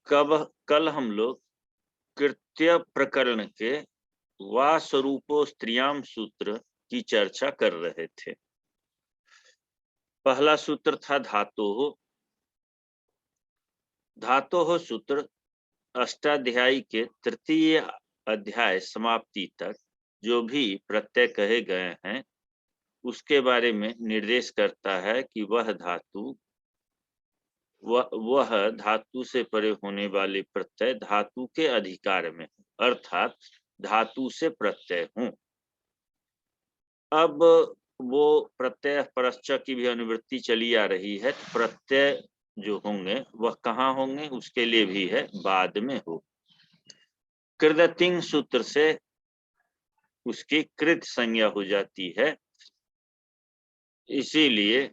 कल हम लोग कृत्य प्रकरण के वा स्वरूपो स्त्रियाम सूत्र की चर्चा कर रहे थे। पहला सूत्र था धातोः। धातोः सूत्र अष्टाध्यायी के तृतीय अध्याय समाप्ति तक जो भी प्रत्यय कहे गए हैं उसके बारे में निर्देश करता है कि वह धातु से परे होने वाले प्रत्यय धातु के अधिकार में, अर्थात धातु से प्रत्यय हों। अब वो प्रत्यय परश्च की भी अनुवृत्ति चली आ रही है, तो प्रत्यय जो होंगे वह कहाँ होंगे उसके लिए भी है बाद में हो। कृदतिंग सूत्र से उसकी कृत संज्ञा हो जाती है, इसीलिए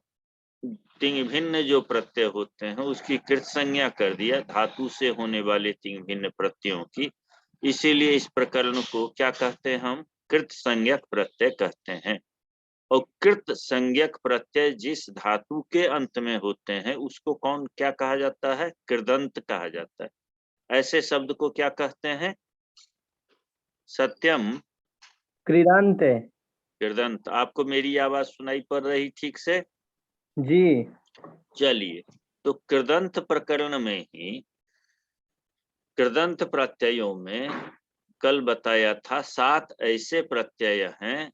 तिंग भिन्न जो प्रत्यय होते हैं उसकी कृत संज्ञा कर दिया धातु से होने वाले तिंग भिन्न प्रत्ययों की। इसीलिए इस प्रकरण को क्या कहते हैं हम? कृत संज्ञक प्रत्यय कहते हैं। और कृत संज्ञक प्रत्यय जिस धातु के अंत में होते हैं उसको क्या कहा जाता है? कृदंत कहा जाता है। ऐसे शब्द को क्या कहते हैं? सत्यम? कृदंत। कृदंत। आपको मेरी आवाज सुनाई पड़ रही ठीक से? जी। चलिए, तो कृदंत प्रकरण में ही कृदंत प्रत्ययों में कल बताया था 7 ऐसे प्रत्यय हैं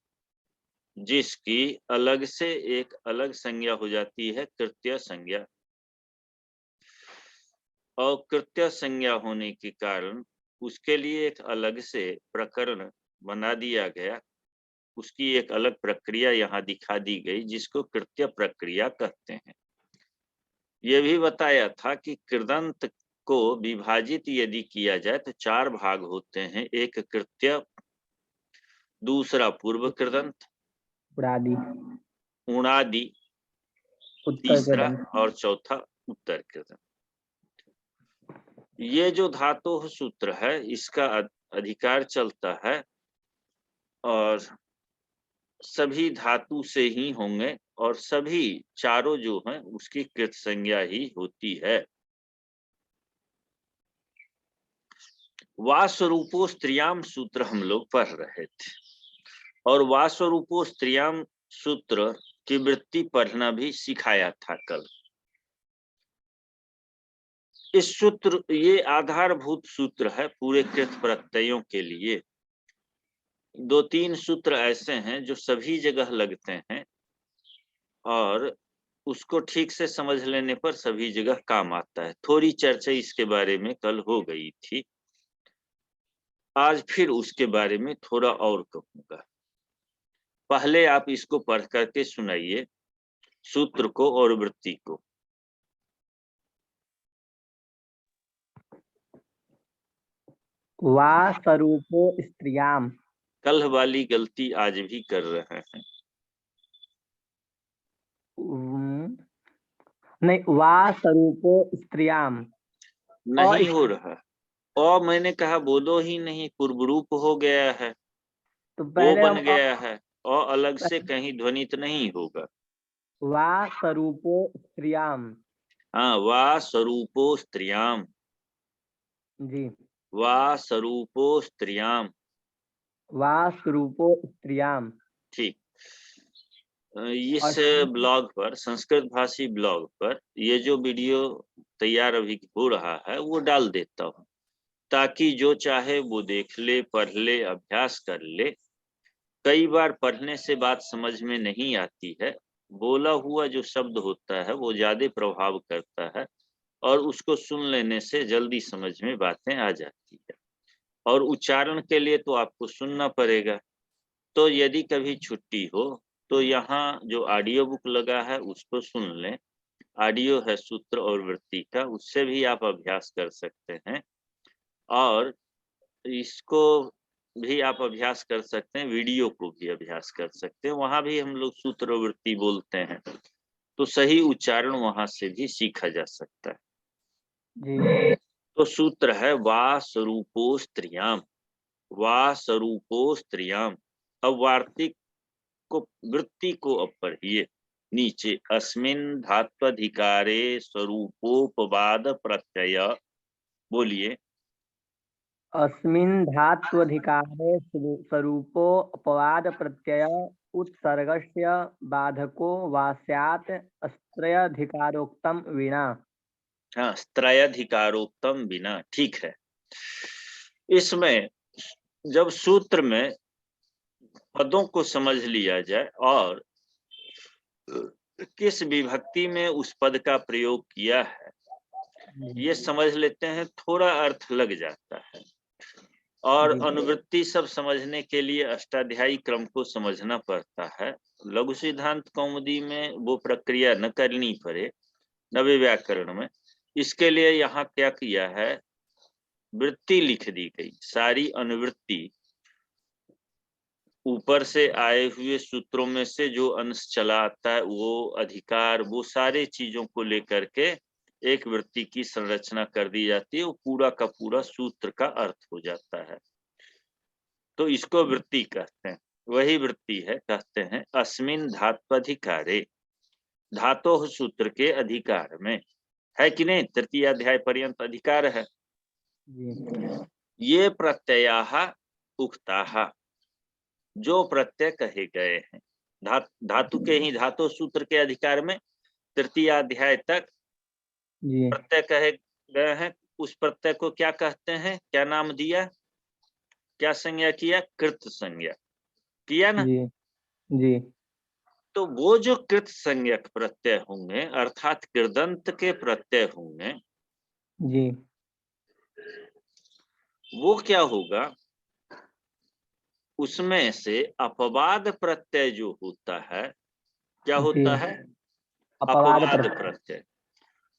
जिसकी अलग से एक अलग संज्ञा हो जाती है, कृत्य संज्ञा। और कृत्य संज्ञा होने के कारण उसके लिए एक अलग से प्रकरण बना दिया गया, उसकी एक अलग प्रक्रिया यहाँ दिखा दी गई जिसको कृत्य प्रक्रिया कहते हैं। यह भी बताया था कि कृदंत को विभाजित यदि किया जाए तो 4 भाग होते हैं। एक कृत्य, दूसरा पूर्व कृदंत, उड़ादी, उणादि, तीसरा और चौथा उत्तर कृदंत। ये जो धातु सूत्र है इसका अधिकार चलता है और सभी धातु से ही होंगे और सभी चारों जो हैं उसकी कृत संज्ञा ही होती है। वा स्वरूपो स्त्रियाम सूत्र हम लोग पढ़ रहे थे और वा स्वरूपो स्त्रियाम सूत्र की वृत्ति पढ़ना भी सिखाया था कल। इस सूत्र, ये आधारभूत सूत्र है पूरे कृत प्रत्ययों के लिए। 2-3 सूत्र ऐसे हैं जो सभी जगह लगते हैं और उसको ठीक से समझ लेने पर सभी जगह काम आता है। थोड़ी चर्चा इसके बारे में कल हो गई थी, आज फिर उसके बारे में थोड़ा और कहूंगा। पहले आप इसको पढ़ करके सुनाइए, सूत्र को और वृत्ति को। वा स्वरूपो स्त्रियाम। कल वाली गलती आज भी कर रहे हैं। नहीं, वा स्वरूपो स्त्रियाम नहीं हो रहा। और मैंने कहा बोलो ही नहीं, पूर्व रूप हो गया है, तो वो पहले बन हम गया है और अलग से कहीं ध्वनित नहीं होगा। वा स्वरूपो स्त्रियाम। हाँ, वा स्वरूपो स्त्रियाम, जी, वा स्वरूपो स्त्रियाम। वा स्वरूपो स्त्रियाम। ठीक। इस और ब्लॉग पर, संस्कृत भाषी ब्लॉग पर, ये जो वीडियो तैयार अभी हो रहा है वो डाल देता हूँ ताकि जो चाहे वो देख ले, पढ़ ले, अभ्यास कर ले। कई बार पढ़ने से बात समझ में नहीं आती है, बोला हुआ जो शब्द होता है वो ज्यादा प्रभाव करता है और उसको सुन लेने से जल्दी समझ में बातें आ जाती है। और उच्चारण के लिए तो आपको सुनना पड़ेगा। तो यदि कभी छुट्टी हो तो यहाँ जो ऑडियो बुक लगा है उसको सुन लें। ऑडियो है सूत्र और वृत्ति का, उससे भी आप अभ्यास कर सकते हैं और इसको भी आप अभ्यास कर सकते हैं, वीडियो को भी अभ्यास कर सकते हैं। वहां भी हम लोग सूत्र और वृत्ति बोलते हैं तो सही उच्चारण वहां से भी सीखा जा सकता है। जी, तो सूत्र है वा स्वरूपो स्त्रियाम, वा स्वरूपो स्त्रियाम। अब वार्तिक को, वृत्ति को अब पढ़िए नीचे। अस्मिन् धात्वधिकारे स्वरूपोपवाद प्रत्यय बोलिए। अस्मिन् धात्वधिकारे स्वरूपो अपवाद प्रत्यय उत्सर्गस्य बाधको वा स्यात् अस्त्रयधिकारोक्तं विना। हाँ, त्रयाधिकारोक्तम बिना, ठीक है। इसमें जब सूत्र में पदों को समझ लिया जाए और किस विभक्ति में उस पद का प्रयोग किया है ये समझ लेते हैं, थोड़ा अर्थ लग जाता है। और जी। अनुवृत्ति सब समझने के लिए अष्टाध्यायी क्रम को समझना पड़ता है। लघु सिद्धांत कौमुदी में वो प्रक्रिया न करनी पड़े, नवे व्याकरण में। इसके लिए यहाँ क्या किया है, वृत्ति लिख दी गई। सारी अनुवृत्ति ऊपर से आए हुए सूत्रों में से जो अंश चला आता है, वो अधिकार, वो सारे चीजों को लेकर के एक वृत्ति की संरचना कर दी जाती है। वो पूरा का पूरा सूत्र का अर्थ हो जाता है, तो इसको वृत्ति कहते हैं। वही वृत्ति है, कहते हैं अस्मिन धात्वधिकारे, धातोः सूत्र के अधिकार में, है कि नहीं। तृतीय अध्याय पर्यंत अधिकार है। जी। ये प्रत्ययाः उक्ताः, जो प्रत्यय कहे गए हैं धातु के ही धातु सूत्र के अधिकार में तृतीय अध्याय तक जी। प्रत्यय कहे गए हैं। उस प्रत्यय को क्या कहते हैं, क्या नाम दिया, क्या संज्ञा किया, कृत संज्ञा किया ना। जी। जी। तो वो जो कृत संज्ञक प्रत्यय होंगे अर्थात कृदंत के प्रत्यय होंगे, जी। वो क्या होगा, उसमें से अपवाद प्रत्यय जो होता है, क्या होता जी। है, अपवाद अपवाद प्रत्यय। प्रत्यय।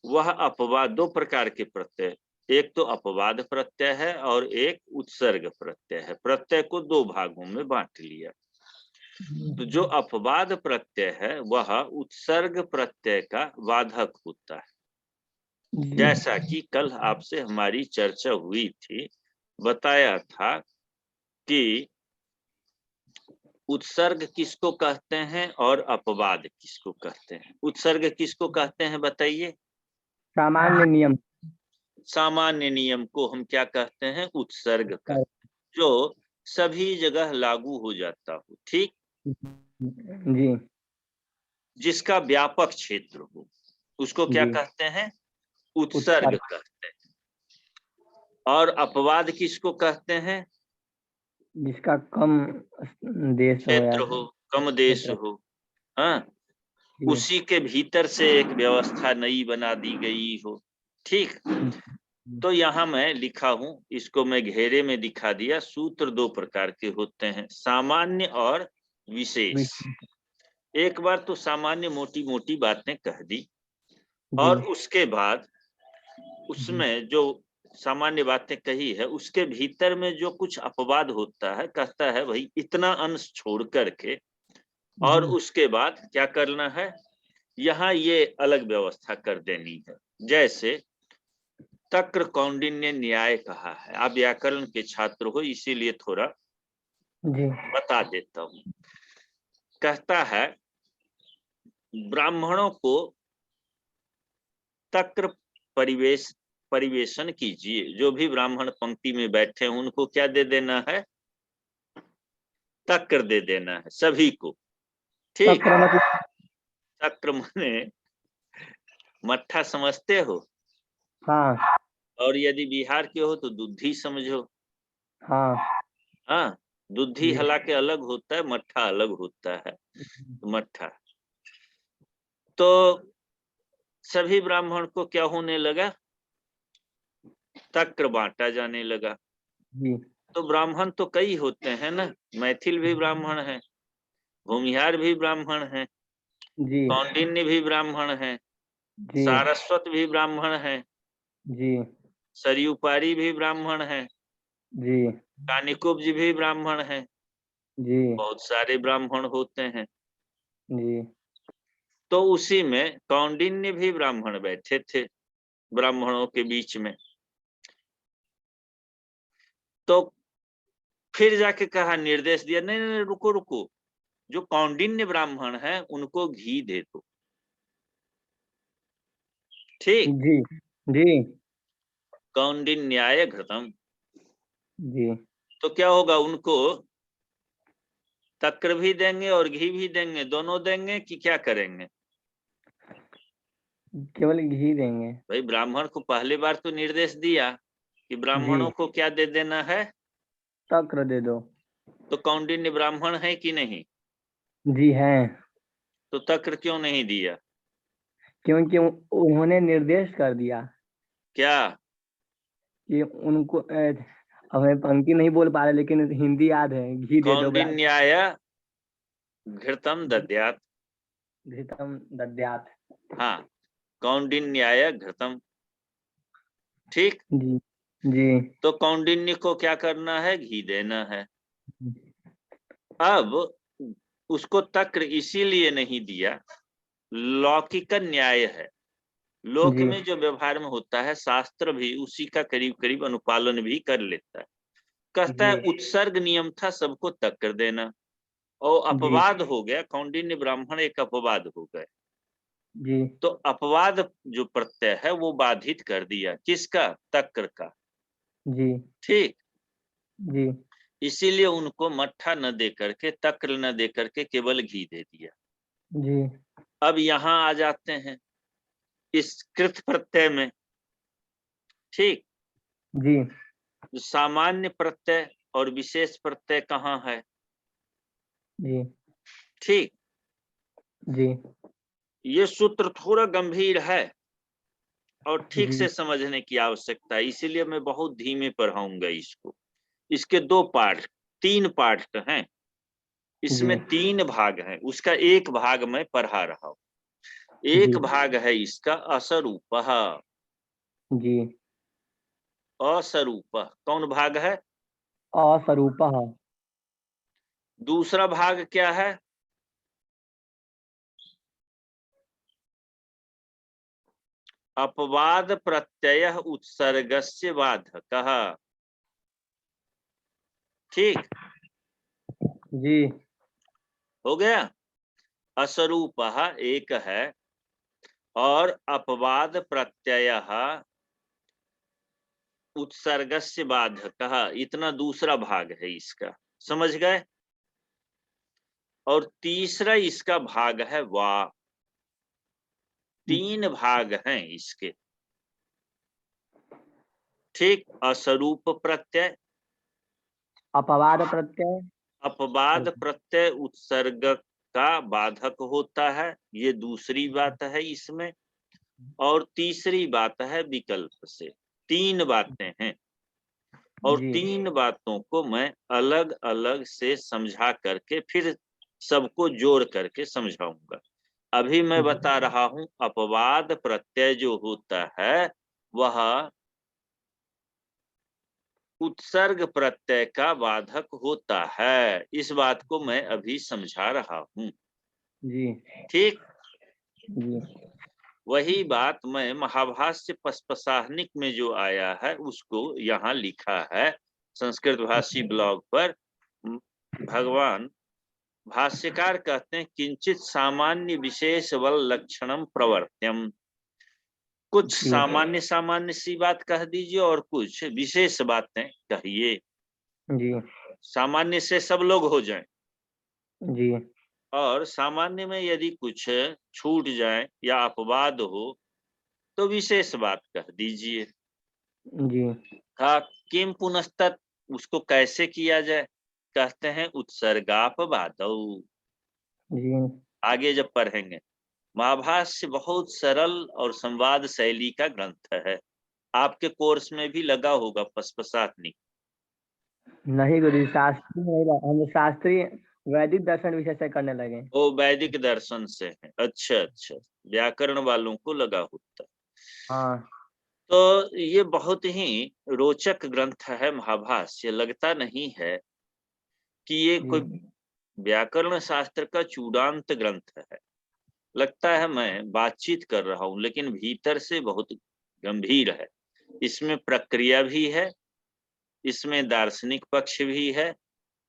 वह अपवाद, दो प्रकार के प्रत्यय, एक तो अपवाद प्रत्यय है और एक उत्सर्ग प्रत्यय है। प्रत्यय को दो भागों में बांट लिया। तो जो अपवाद प्रत्यय है वह उत्सर्ग प्रत्यय का बाधक होता है। जी। जैसा कि कल आपसे हमारी चर्चा हुई थी, बताया था कि उत्सर्ग किसको कहते हैं और अपवाद किसको कहते हैं। उत्सर्ग किसको कहते हैं बताइए। सामान्य नियम। सामान्य नियम को हम क्या कहते हैं, उत्सर्ग कहते हैं, जो सभी जगह लागू हो जाता हो, ठीक, जी। जिसका व्यापक क्षेत्र हो, उसको क्या जी। कहते हैं, उत्सर्ग उत्सर्ग। कहते हैं। और अपवाद किसको कहते हैं, जिसका कम देश हो या क्षेत्र हो, कम देश क्षेत्र। हो। हाँ, जी। उसी के भीतर से एक व्यवस्था नई बना दी गई हो, ठीक। तो यहाँ मैं लिखा हूं, इसको मैं घेरे में दिखा दिया। सूत्र दो प्रकार के होते हैं, सामान्य और विशेष। एक बार तो सामान्य मोटी मोटी बातें कह दी, जी। और उसके बाद उसमें जो सामान्य बातें कही है उसके भीतर में जो कुछ अपवाद होता है, कहता है भाई इतना अंश छोड़ करके, और उसके बाद क्या करना है, यहाँ ये अलग व्यवस्था कर देनी है। जैसे तक्र कौंडिन्य न्याय कहा है, आप व्याकरण के छात्र हो इसीलिए थोड़ा जी। बता देता हूँ। कहता है ब्राह्मणों को तक्र परिवेशन कीजिए। जो भी ब्राह्मण पंक्ति में बैठे हैं उनको क्या दे देना है, तक्र दे देना है सभी को, ठीक। तक्र मतलब। तक्र माने मट्ठा समझते हो, हाँ। और यदि बिहार के हो तो दुधी समझो। हाँ। हाँ, दुधी जी। हालांकि अलग होता है, मट्ठा अलग होता है। मट्ठा तो सभी ब्राह्मण को क्या होने लगा, तक्र बांटा जाने लगा। जी। तो ब्राह्मण तो कई होते हैं ना, मैथिल भी ब्राह्मण है, भूमिहार भी ब्राह्मण है, जी। कौंडिन्य भी ब्राह्मण है, जी। सारस्वत भी ब्राह्मण है, जी। सरयूपारी भी ब्राह्मण है, जी। कानिकुब्ज भी ब्राह्मण है। जी। बहुत सारे ब्राह्मण होते हैं। जी। तो उसी में कौंडिन्य भी ब्राह्मण बैठे थे ब्राह्मणों के बीच में। तो फिर जाके कहा, निर्देश दिया, नहीं नहीं रुको रुको, जो कौंडिन्य ब्राह्मण है उनको घी दे दो, ठीक। जी। जी। कौंडिन्याय घृतम। जी। तो क्या होगा, उनको तक्र भी देंगे और घी भी देंगे, दोनों देंगे कि क्या करेंगे? केवल घी देंगे। भाई ब्राह्मण को पहली बार तो निर्देश दिया कि जी। ब्राह्मणों को क्या दे देना है? तक्र दे दो। तो कौंडिन्य ब्राह्मण है कि नहीं? जी हैं। तो तक्र क्यों नहीं दिया? क्योंकि उन्होंने निर्देश कर दिया क्या? कि उनको हमें पंक्ति नहीं बोल पा रहे, लेकिन हिंदी याद है। घी दे दो। कौंडिन्याय घृतम दद्यात्। घृतम दद्यात्। हाँ, कौंडिन्याय घृतम। ठीक। जी। जी। तो कौंडिन्य को क्या करना है? घी देना है। अब उसको तक्र इसीलिए नहीं दिया, लौकिक न्याय है। लोक जी। में जो व्यवहार में होता है, शास्त्र भी उसी का करीब करीब अनुपालन भी कर लेता है। कहता है जी। उत्सर्ग नियम था सबको तक्र देना, और जी। अपवाद हो गया, कौंडिन्य ब्राह्मण एक अपवाद हो गए। जी। तो अपवाद जो प्रत्यय है वो बाधित कर दिया, किसका? तक्र का। जी। ठीक। जी। इसीलिए उनको मट्ठा न दे करके, तक्र न दे करके केवल घी दे दिया। जी। अब यहां आ जाते हैं इस कृत प्रत्यय में। ठीक। जी। जो सामान्य प्रत्यय और विशेष प्रत्यय कहाँ है? जी। ठीक। जी। ये सूत्र थोड़ा गंभीर है और ठीक जी। से समझने की आवश्यकता है, इसीलिए मैं बहुत धीमे पढ़ाऊंगा इसको। इसके दो पार्ट, तीन पार्ट हैं, जी। इसमें तीन भाग हैं, उसका एक भाग मैं पढ़ा रहा हूं। जी। एक भाग है इसका असरूपः। जी। असरूपः कौन भाग है? असरूपः। दूसरा भाग क्या है? अपवाद प्रत्यय उत्सर्गस्य बाधकः। ठीक जी। हो गया। असरूपः एक है, और अपवाद प्रत्यय उत्सर्गस्य बाधकः, इतना दूसरा भाग है इसका। समझ गए? और तीसरा इसका भाग है वा। तीन भाग हैं इसके। ठीक। असरूप प्रत्यय, अपवाद प्रत्यय। अपवाद प्रत्यय उत्सर्ग का बाधक होता है, ये दूसरी बात है इसमें। और तीसरी बात है विकल्प से। तीन बातें हैं, और जी। तीन बातों को मैं अलग अलग से समझा करके फिर सबको जोड़ करके समझाऊंगा। अभी मैं बता रहा हूं, अपवाद प्रत्यय जो होता है वह उत्सर्ग प्रत्यय का बाधक होता है। इस बात को मैं अभी समझा रहा हूं। जी। ठीक। जी। वही बात मैं महाभाष्य पस्पसाहनिक में जो आया है उसको यहाँ लिखा है संस्कृत भाषी ब्लॉग पर। भगवान भाष्यकार कहते हैं किंचित सामान्य विशेष बल लक्षणम प्रवर्त्यम। कुछ जी। सामान्य सामान्य सी बात कह दीजिए और कुछ विशेष बातें कहिए। जी। सामान्य से सब लोग हो जाएं, जी। और सामान्य में यदि कुछ छूट जाए या अपवाद हो तो विशेष बात कह दीजिए। जी। कहा किम पुनस्तत्, उसको कैसे किया जाए? कहते हैं उत्सर्गापवादौ। जी। आगे जब पढ़ेंगे, महाभाष्य बहुत सरल और संवाद शैली का ग्रंथ है। आपके कोर्स में भी लगा होगा पस्पसाहनिक। नहीं गुरु जी, शास्त्रीय नहीं हम शास्त्रीय वैदिक दर्शन विषय से करने लगे। वो वैदिक दर्शन से है। अच्छा अच्छा, व्याकरण वालों को लगा होता है। हाँ। तो ये बहुत ही रोचक ग्रंथ है महाभाष्य। लगता नहीं है कि ये जी। कोई व्याकरण शास्त्र का चूड़ांत ग्रंथ है। लगता है मैं बातचीत कर रहा हूं, लेकिन भीतर से बहुत गंभीर है। इसमें प्रक्रिया भी है, इसमें दार्शनिक पक्ष भी है,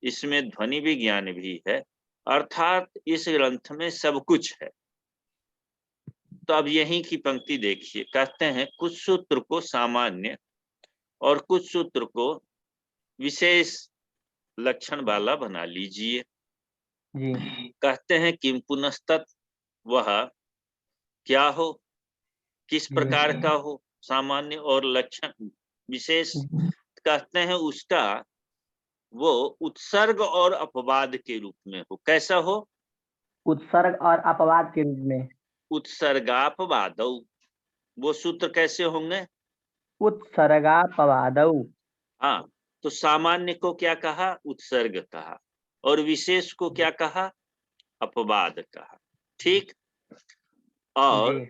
इसमें ध्वनि विज्ञान भी है, अर्थात इस ग्रंथ में सब कुछ है। तो अब यहीं की पंक्ति देखिए, कहते हैं कुछ सूत्र को सामान्य और कुछ सूत्र को विशेष लक्षण वाला बना लीजिए। जी कहते हैं किम पुनस्तत्, वह क्या हो, किस जी प्रकार का हो, सामान्य और लक्षण विशेष। कहते हैं उसका वो उत्सर्ग और अपवाद के रूप में हो। कैसा हो? उत्सर्ग और अपवाद के रूप में। उत्सर्गापवादौ, वो सूत्र कैसे होंगे? उत्सर्गापवादौ। हाँ, तो सामान्य को क्या कहा? उत्सर्ग कहा, और विशेष को क्या कहा? अपवाद कहा। ठीक। और जी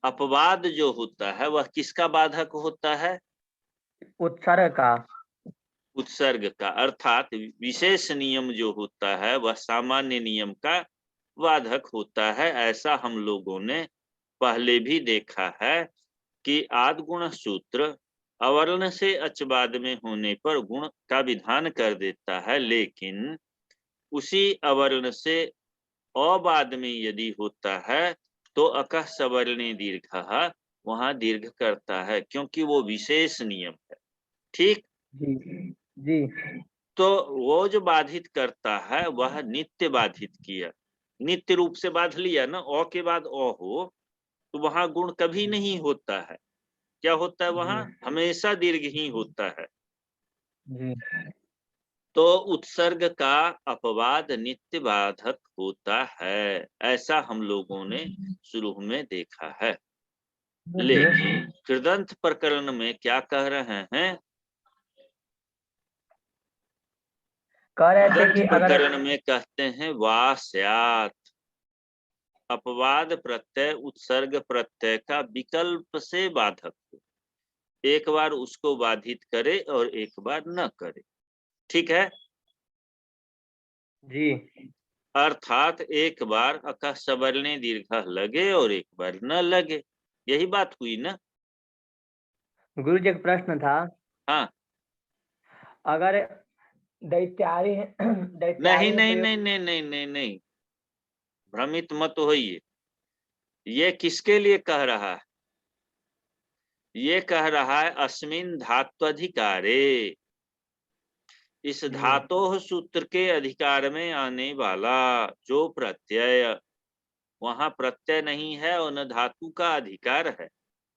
अपवाद जो होता है वह किसका बाधक होता है? उत्सर्ग का। उत्सर्ग का, अर्थात विशेष नियम जो होता है वह सामान्य नियम का बाधक होता है। ऐसा हम लोगों ने पहले भी देखा है कि आद्गुण सूत्र अवर्ण से अचबाद में होने पर गुण का विधान कर देता है, लेकिन उसी अवर्ण से अबाद में यदि होता है तो अकः सवर्णे दीर्घ वहां दीर्घ करता है, क्योंकि वो विशेष नियम है। ठीक। जी जी तो वो जो बाधित करता है वह नित्य बाधित किया, नित्य रूप से बाध लिया ना, अ के बाद अ हो तो वहां गुण कभी नहीं होता है। क्या होता है वहां? जी हमेशा दीर्घ ही होता है। जी तो उत्सर्ग का अपवाद नित्य बाधक होता है, ऐसा हम लोगों ने शुरू में देखा है। जी। लेकिन कृदंत प्रकरण में क्या कह रहे हैं? कह रहे थे कृदंत कि अगर प्रकरण में कहते हैं वा स्यात्, अपवाद प्रत्यय उत्सर्ग प्रत्यय का विकल्प से बाधक हो, एक बार उसको बाधित करे और एक बार न करे। ठीक है। जी अर्थात एक बार अकः सवर्णे दीर्घ लगे और एक बार न लगे, यही बात हुई ना? गुरु जी एक प्रश्न था। हाँ। अगर दैत्यारी दैत्यारी नहीं में नहीं प्रयोग। नहीं नहीं नहीं नहीं नहीं, भ्रमित मत होइए। ये किसके लिए कह रहा है? ये कह रहा है अस्मिन धात्वधिकारे, इस जी धातोः सूत्र के अधिकार में आने वाला जो प्रत्यय, वहां प्रत्यय नहीं है और न धातु का अधिकार है,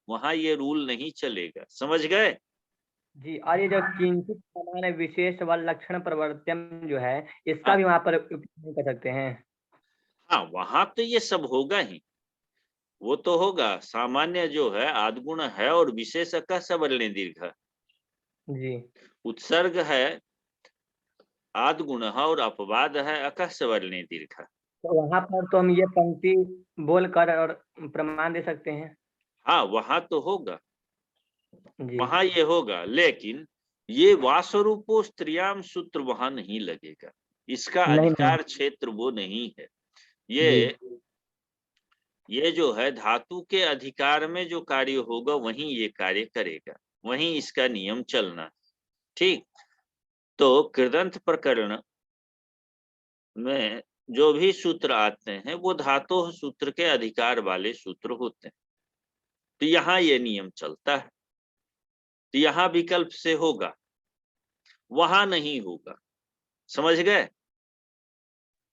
वहां ये रूल नहीं चलेगा। समझ गए? जी। और ये जो किंचित समान विशेष व लक्षण प्रवर्तन जो है, इसका हाँ भी वहां पर उपयोग नहीं कर सकते हैं। हाँ, वहां तो ये सब होगा ही, वो तो होगा। सामान्य जो है आद्गुण है और विशेष का सवर्णे दीर्घ, जी। उत्सर्ग है आद्गुण और अपवाद है अकः सवर्णे दीर्घ। तो वहां पर तो हम ये पंक्ति बोल कर और प्रमाण दे सकते हैं। हाँ, वहां तो होगा, जी वहां ये होगा, लेकिन ये वास्वरूपो स्त्रियाम सूत्र वहां नहीं लगेगा। इसका नहीं नहीं। अधिकार क्षेत्र वो नहीं है। जी ये जो है धातु के अधिकार में जो कार्य होगा वहीं ये कार्य करेगा, वहीं इसका नियम चलना। ठीक। तो कृदंत प्रकरण में जो भी सूत्र आते हैं वो धातु सूत्र के अधिकार वाले सूत्र होते हैं। तो यहाँ ये नियम चलता है, तो यहाँ विकल्प से होगा, वहां नहीं होगा। समझ गए?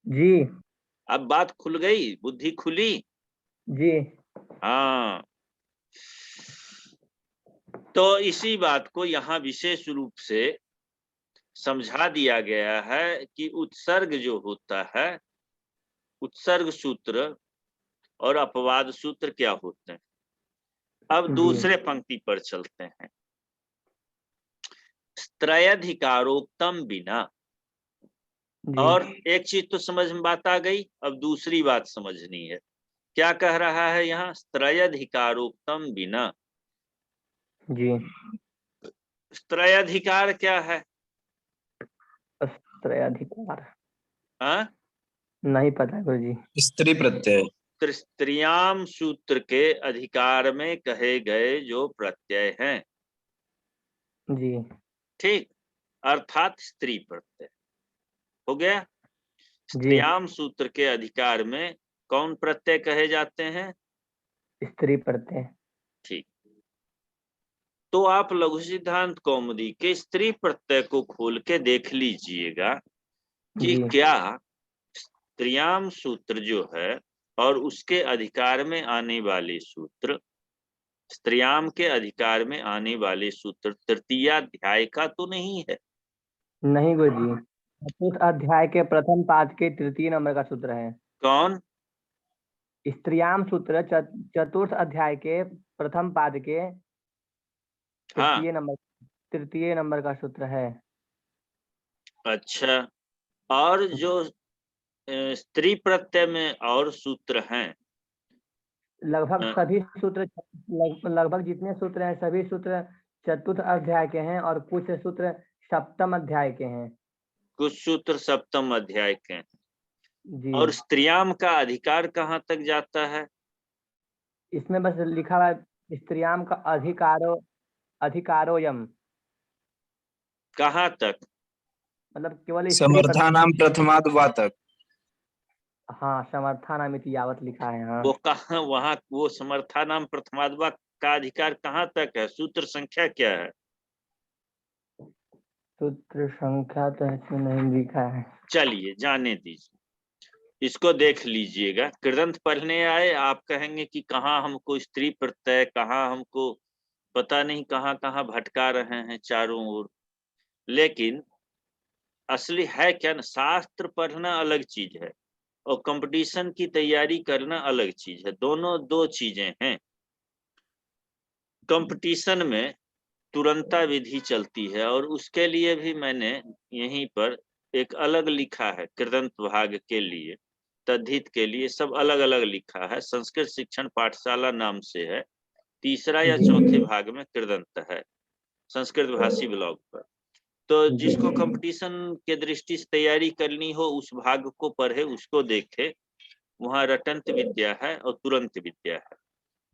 जी अब बात खुल गई, बुद्धि खुली। जी हाँ, तो इसी बात को यहाँ विशेष रूप से समझा दिया गया है कि उत्सर्ग जो होता है, उत्सर्ग सूत्र और अपवाद सूत्र क्या होते हैं। अब जी दूसरे पंक्ति पर चलते हैं। त्रयाधिकारोक्तम बिना, जी और एक चीज तो समझ में बात आ गई, अब दूसरी बात समझनी है। क्या कह रहा है यहाँ? त्रयाधिकारोक्तम बिना। जी। त्रयाधिकार क्या है? त्रयाधिकार हाँ? नहीं पता गुरु जी। स्त्री प्रत्यय। स्त्रियाम सूत्र के अधिकार में कहे गए जो प्रत्यय हैं। जी ठीक। अर्थात स्त्री प्रत्यय हो गया। जी। स्त्रियाम सूत्र के अधिकार में कौन प्रत्यय कहे जाते हैं? स्त्री प्रत्यय। ठीक। तो आप लघु सिद्धांत कौमुदी के स्त्री प्रत्यय को खोल के देख लीजिएगा कि जी क्या स्त्रियाम सूत्र जो है और उसके अधिकार में आने वाले सूत्र, स्त्रियाम के अधिकार में आने वाले सूत्र तृतीय अध्याय का तो नहीं है। नहीं गुरुजी, चतुर्थ अध्याय के प्रथम पाद के तृतीय नंबर का सूत्र है। कौन? स्त्रियाम सूत्र चतुर्थ अध्याय के प्रथम पाद के हाँ, तृतीय नंबर का सूत्र है। अच्छा। और जो स्त्री प्रत्यय में और सूत्र हैं, लगभग सभी सूत्र लगभग जितने सूत्र हैं सभी सूत्र चतुर्थ अध्याय के हैं और कुछ सूत्र सप्तम अध्याय के हैं। कुछ सूत्र सप्तम अध्याय के हैं। जी, और स्त्रियाम का अधिकार कहाँ तक जाता है? इसमें बस लिखा हुआ है स्त्रियाम का अधिकारोयम, कहाँ तक? मतलब केवल स्त्री समर्थानाम प्रथमाद वातक। हाँ, समर्थानामिति यावत लिखा है। हाँ, वो कहाँ, वहां वो समर्था नाम प्रथमाद्वा का अधिकार कहाँ तक है? सूत्र संख्या क्या है? सूत्र संख्या तो इसमें नहीं लिखा है। चलिए जाने दीजिए, इसको देख लीजिएगा। कृदंत पढ़ने आए, आप कहेंगे कि कहाँ हमको स्त्री प्रत्यय, कहाँ हमको पता नहीं कहाँ कहाँ भटका रहे हैं चारों ओर। लेकिन असली है क्या ना, शास्त्र पढ़ना अलग चीज है और कंपटीशन की तैयारी करना अलग चीज है। दोनों दो चीजें हैं। कंपटीशन में तुरंता विधि चलती है और उसके लिए भी मैंने यहीं पर एक अलग लिखा है। कृदंत भाग के लिए, तद्धित के लिए सब अलग अलग लिखा है। संस्कृत शिक्षण पाठशाला नाम से है, तीसरा या चौथे भाग में कृदंत है संस्कृत भाषी ब्लॉग पर। तो जिसको कंपटीशन के दृष्टि से तैयारी करनी हो उस भाग को पढ़े, उसको देखे। वहाँ रटंत विद्या है और तुरंत विद्या है।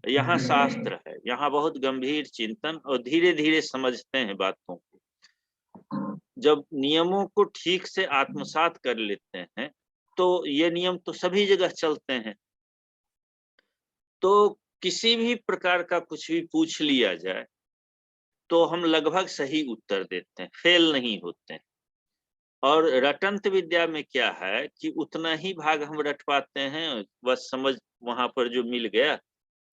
यहाँ शास्त्र है, यहाँ बहुत गंभीर चिंतन और धीरे धीरे समझते हैं बातों को। जब नियमों को ठीक से आत्मसात कर लेते हैं तो ये नियम तो सभी जगह चलते हैं। तो किसी भी प्रकार का कुछ भी पूछ लिया जाए तो हम लगभग सही उत्तर देते हैं, फेल नहीं होते हैं। और रटंत विद्या में क्या है कि उतना ही भाग हम रट पाते हैं, बस समझ वहां पर जो मिल गया।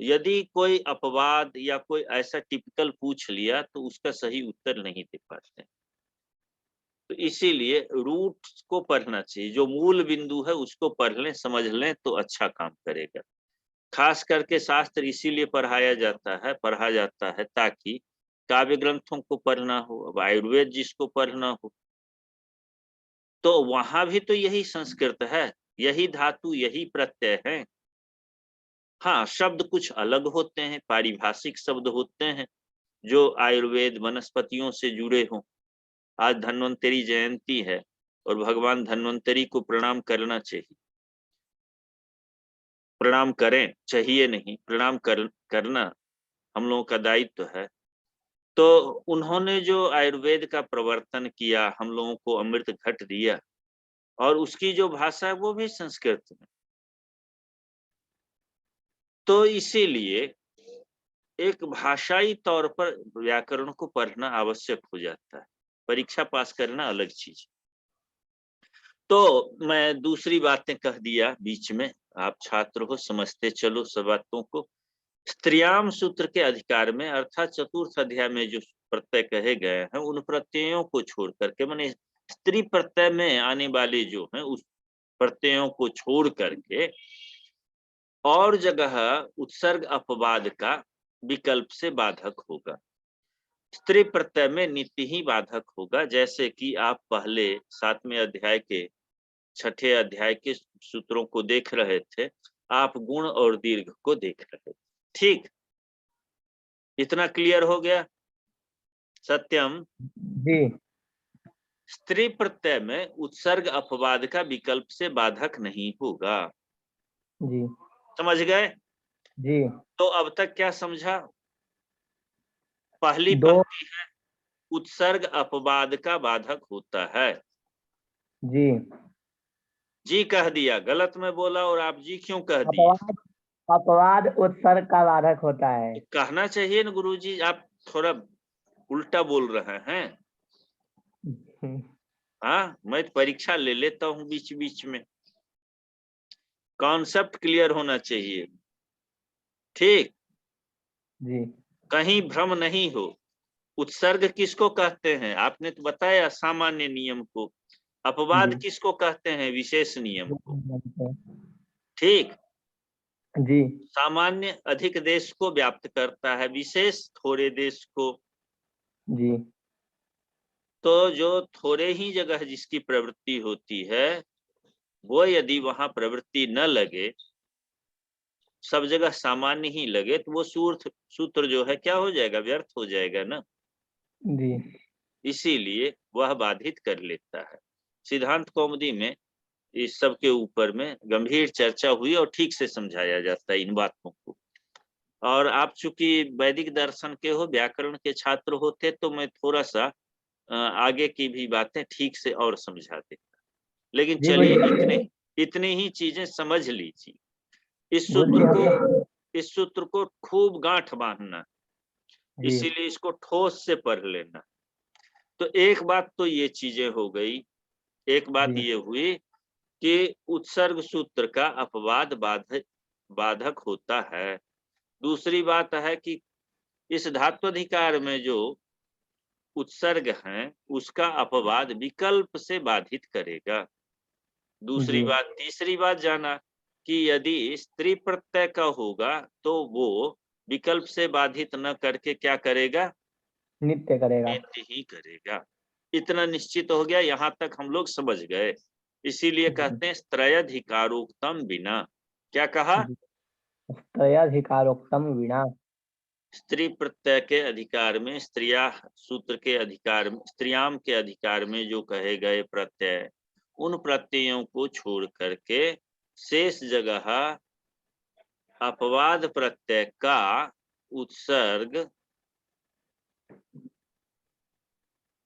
यदि कोई अपवाद या कोई ऐसा टिपिकल पूछ लिया तो उसका सही उत्तर नहीं दे पाते। तो इसीलिए रूट को पढ़ना चाहिए, जो मूल बिंदु है उसको पढ़ लें, समझ लें तो अच्छा काम करेगा। खास करके शास्त्र इसीलिए पढ़ा जाता है ताकि काव्य ग्रंथों को पढ़ना हो। अब आयुर्वेद जिसको पढ़ना हो तो वहां भी तो यही संस्कृत है, यही धातु, यही प्रत्यय है। हाँ, शब्द कुछ अलग होते हैं, पारिभाषिक शब्द होते हैं जो आयुर्वेद वनस्पतियों से जुड़े हों। आज धन्वंतरी जयंती है और भगवान धन्वंतरी को प्रणाम करना चाहिए। प्रणाम करें, चाहिए नहीं, प्रणाम करना हम लोगों का दायित्व है। तो उन्होंने जो आयुर्वेद का प्रवर्तन किया, हम लोगों को अमृत घट दिया, और उसकी जो भाषा है वो भी संस्कृत में। तो इसीलिए एक भाषाई तौर पर व्याकरण को पढ़ना आवश्यक हो जाता है, परीक्षा पास करना अलग चीज। तो मैं दूसरी बातें कह दिया बीच में, आप छात्र हो, समझते चलो सब बातों को। स्त्रियाम सूत्र के अधिकार में अर्थात चतुर्थ अध्याय में जो प्रत्यय कहे गए हैं उन प्रत्ययों को छोड़ करके, माने स्त्री प्रत्यय में आने वाले जो हैं उस प्रत्ययों को छोड़ करके और जगह उत्सर्ग अपवाद का विकल्प से बाधक होगा। स्त्री प्रत्यय में नित्य ही बाधक होगा। जैसे कि आप पहले 7वें अध्याय के 6ठे अध्याय के सूत्रों को देख रहे थे, आप गुण और दीर्घ को देख रहे थे। ठीक, इतना क्लियर हो गया? सत्यम जी स्त्री प्रत्यय में उत्सर्ग अपवाद का विकल्प से बाधक नहीं होगा। जी समझ गए? जी तो अब तक क्या समझा? पहली दो पंक्ति है उत्सर्ग अपवाद का बाधक होता है। जी जी कह दिया, गलत में बोला और आप जी क्यों कह दिए? अपवाद उत्सर्ग का बाधक होता है। तो कहना चाहिए ना गुरुजी, आप थोड़ा उल्टा बोल रहे हैं। हाँ, मैं परीक्षा ले लेता हूँ बीच बीच में, कॉन्सेप्ट क्लियर होना चाहिए। ठीक, जी कहीं भ्रम नहीं हो। उत्सर्ग किसको कहते हैं? आपने तो बताया सामान्य नियम को। अपवाद जी किसको कहते हैं? विशेष नियम को। जी ठीक, जी सामान्य अधिक देश को व्याप्त करता है, विशेष थोड़े देश को। जी तो जो थोड़े ही जगह जिसकी प्रवृत्ति होती है, वो यदि वहां प्रवृत्ति न लगे, सब जगह सामान्य ही लगे, तो वो सूत्र जो है क्या हो जाएगा? व्यर्थ हो जाएगा ना। जी इसीलिए वह बाधित कर लेता है। सिद्धांत कौमुदी में इस सब के ऊपर में गंभीर चर्चा हुई और ठीक से समझाया जाता है इन बातों को। और आप चूंकि वैदिक दर्शन के हो, व्याकरण के छात्र होते, तो मैं थोड़ा सा आगे की भी बातें ठीक से और समझा देता। लेकिन जी चलिए, इतनी ही चीजें समझ लीजिए। इस गुरुजी सूत्र हम को लोग इस सूत्र को खूब गांठ बांधना, जी इसीलिए इसको ठोस से पढ़ लेना। तो एक बात तो ये चीजें हो गई। एक बात जी ये हुई कि उत्सर्ग सूत्र का अपवाद बाधक होता है। दूसरी बात है कि इस धात्वधिकार में जो उत्सर्ग है, उसका अपवाद विकल्प से बाधित करेगा। दूसरी जी बात, तीसरी बात जाना कि यदि स्त्री प्रत्यय का होगा, तो वो विकल्प से बाधित न करके क्या करेगा? नित्य करेगा। नित्य ही करेगा। इतना निश्चित हो गया, यहां तक हम लोग समझ गए। इसीलिए कहते हैं त्रयाधिकारोक्तम बिना। क्या कहा? जी त्रयाधिकारोक्तम विना। स्त्री प्रत्यय के अधिकार में, स्त्रिया सूत्र के अधिकार में, स्त्रियाम के अधिकार में जो कहे गए प्रत्यय, उन प्रत्ययों को छोड़ करके शेष जगह अपवाद प्रत्यय का उत्सर्ग,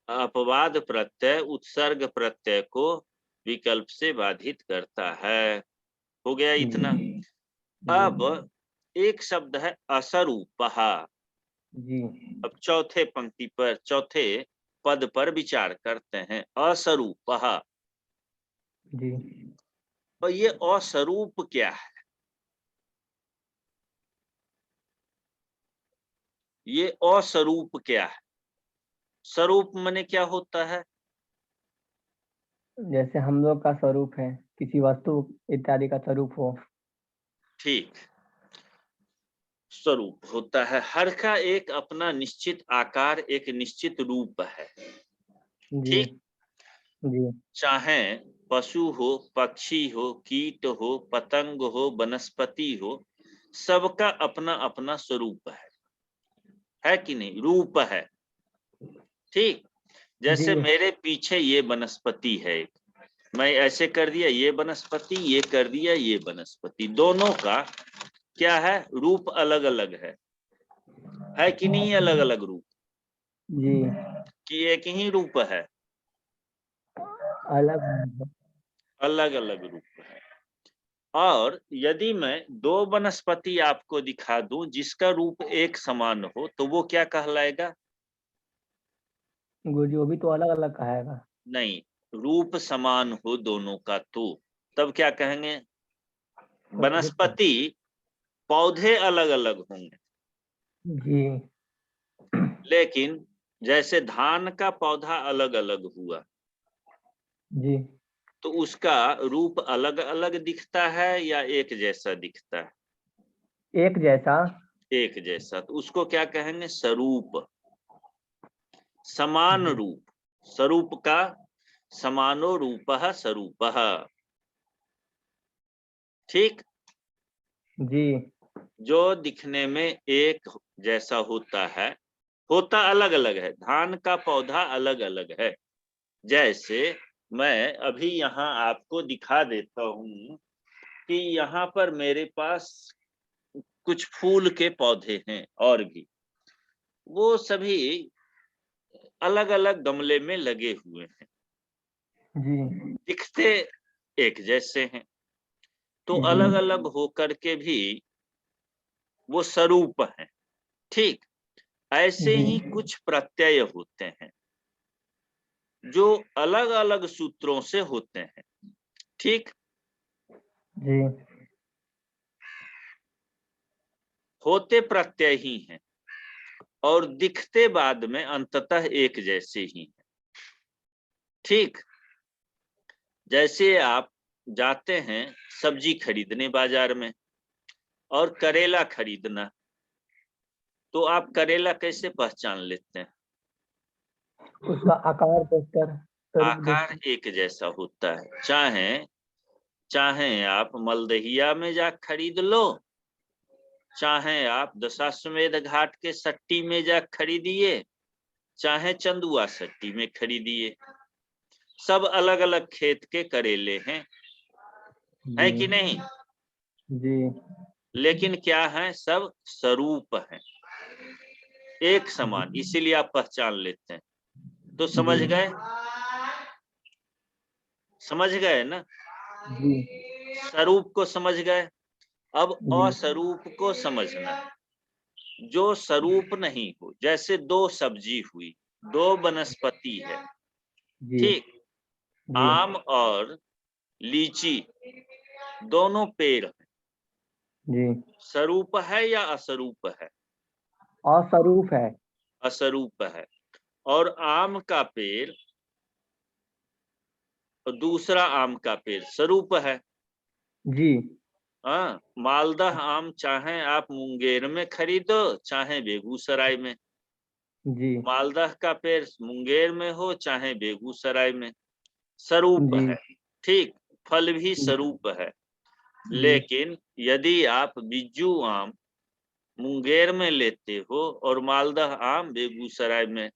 अपवाद प्रत्यय उत्सर्ग प्रत्यय को विकल्प से बाधित करता है। हो गया इतना। जी अब एक शब्द है असरूपहा। जी अब चौथे पंक्ति पर, चौथे पद पर विचार करते हैं। असरूपहा। जी और ये अस्वरूप क्या है? ये अस्वरूप क्या है? स्वरूप माने क्या होता है? जैसे हम लोग का स्वरूप है, किसी वस्तु इत्यादि का स्वरूप हो। ठीक, स्वरूप होता है हर का एक अपना निश्चित आकार, एक निश्चित रूप है। जी ठीक, जी चाहे पशु हो, पक्षी हो, कीट हो, पतंग हो, वनस्पति हो, सबका अपना अपना स्वरूप है कि नहीं? रूप है। ठीक, जी जैसे मेरे पीछे ये वनस्पति है, मैं ऐसे कर दिया ये वनस्पति, ये कर दिया ये वनस्पति, दोनों का क्या है? रूप अलग अलग है कि नहीं? अलग अलग रूप जी कि एक ही रूप है? अलग। अलग अलग रूप है। और यदि मैं दो वनस्पति आपको दिखा दूं जिसका रूप एक समान हो, तो वो क्या कहलाएगा? गुरुजी वो भी तो अलग अलग कहेगा। नहीं, रूप समान हो दोनों का तो तब क्या कहेंगे? वनस्पति, पौधे अलग अलग होंगे, जी लेकिन जैसे धान का पौधा अलग अलग हुआ, जी तो उसका रूप अलग अलग दिखता है या एक जैसा दिखता है? एक जैसा। एक जैसा, तो उसको क्या कहेंगे? स्वरूप। समान जी रूप, स्वरूप का समानो रूपः स्वरूपः। ठीक, जी जो दिखने में एक जैसा होता है, होता अलग अलग है। धान का पौधा अलग अलग है। जैसे मैं अभी यहाँ आपको दिखा देता हूँ कि यहाँ पर मेरे पास कुछ फूल के पौधे हैं, और भी वो सभी अलग अलग गमले में लगे हुए हैं, जी दिखते एक जैसे हैं, तो जी अलग अलग होकर के भी वो स्वरूप हैं। ठीक, ऐसे जी। ही कुछ प्रत्यय होते हैं जो अलग अलग सूत्रों से होते हैं। ठीक, जी। होते प्रत्यय ही हैं और दिखते बाद में अंततः एक जैसे ही हैं। ठीक, जैसे आप जाते हैं सब्जी खरीदने बाजार में और करेला खरीदना, तो आप करेला कैसे पहचान लेते हैं? उसका आकार देखकर, स्वरूप आकार देखकर। एक जैसा होता है। चाहे चाहे आप मलदहिया में जा खरीद लो, चाहे आप दशाश्वमेध घाट के सट्टी में जा खरीदिए, चाहे चंदुआ सट्टी में खरीदिए, सब अलग अलग खेत के करेले हैं, है कि जी। नहीं? जी। लेकिन क्या है, सब स्वरूप हैं, एक समान, इसीलिए आप पहचान लेते हैं। तो समझ जी। गए? समझ गए ना? जी। स्वरूप को समझ गए। अब जी। अस्वरूप को समझना है। जो स्वरूप नहीं हो, जैसे दो सब्जी हुई, दो वनस्पति है, जी। ठीक, जी। आम और लीची दोनों पेड़ हैं, जी। स्वरूप है या अस्वरूप है? अस्वरूप है। अस्वरूप है। और आम का पेड़ और दूसरा आम का पेड़ स्वरूप है। जी। हाँ, मालदह आम चाहे आप मुंगेर में खरीदो चाहे बेगूसराय में, जी। मालदह का पेड़ मुंगेर में हो चाहे बेगूसराय में, स्वरूप जी। है। ठीक, फल भी जी। स्वरूप है। जी। लेकिन यदि आप बिज्जू आम मुंगेर में लेते हो और मालदह आम बेगूसराय में,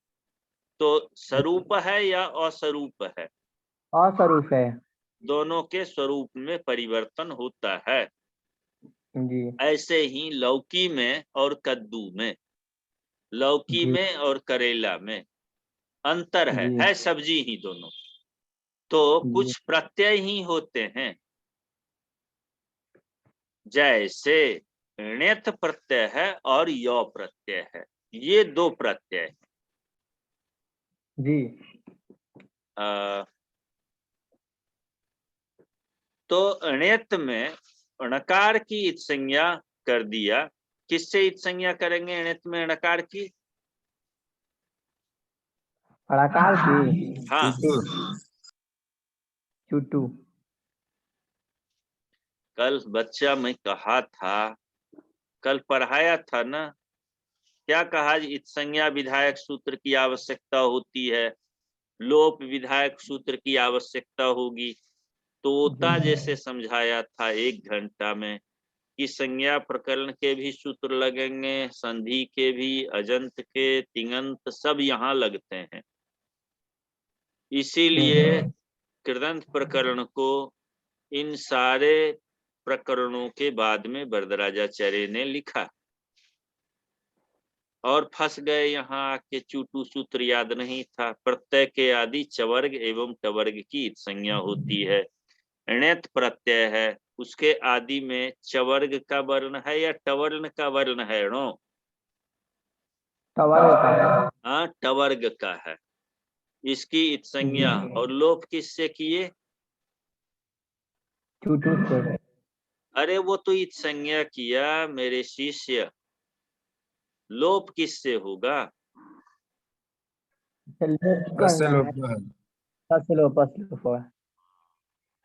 तो स्वरूप है या अस्वरूप है? अस्वरूप है। दोनों के स्वरूप में परिवर्तन होता है। जी। ऐसे ही लौकी में और कद्दू में, लौकी जी। में और करेला में अंतर जी। है सब्जी ही दोनों। तो जी। कुछ प्रत्यय ही होते हैं, जैसे ण्यथ प्रत्यय है और यौ प्रत्यय है, ये दो प्रत्यय हैं। जी। तो ण्यथ में णकार की इत संज्ञा कर दिया। किससे इत संज्ञा करेंगे ण्यथ में णकार की? णकार की हाँ, चुटू। कल बच्चा मैं कहा था, कल पढ़ाया था ना, क्या कहा? इत संज्ञा विधायक सूत्र की आवश्यकता होती है, लोप विधायक सूत्र की आवश्यकता होगी। तोता जी। जैसे समझाया था 1 घंटा में कि संज्ञा प्रकरण के भी सूत्र लगेंगे, संधि के भी, अजंत के, तिङंत सब यहाँ लगते हैं। इसीलिए कृदंत प्रकरण को इन सारे प्रकरणों के बाद में वरदराजाचार्य ने लिखा, और फंस गए यहाँ आके। चूटू सूत्र याद नहीं था। प्रत्यय के आदि चवर्ग एवं टवर्ग की संज्ञा होती है। ण्यथ प्रत्यय है, उसके आदि में चवर्ग का वर्ण है या टवर्ण का वर्ण है? णो, टवर्ग का है। हाँ, टवर्ग का है। इसकी इत जी। संज्ञा और लोप किससे किए? चुटू से। अरे वो तो इत संज्ञा किया मेरे शिष्य, लोप किससे होगा? लोप कस्य करना है। लोप है। लोप होगा।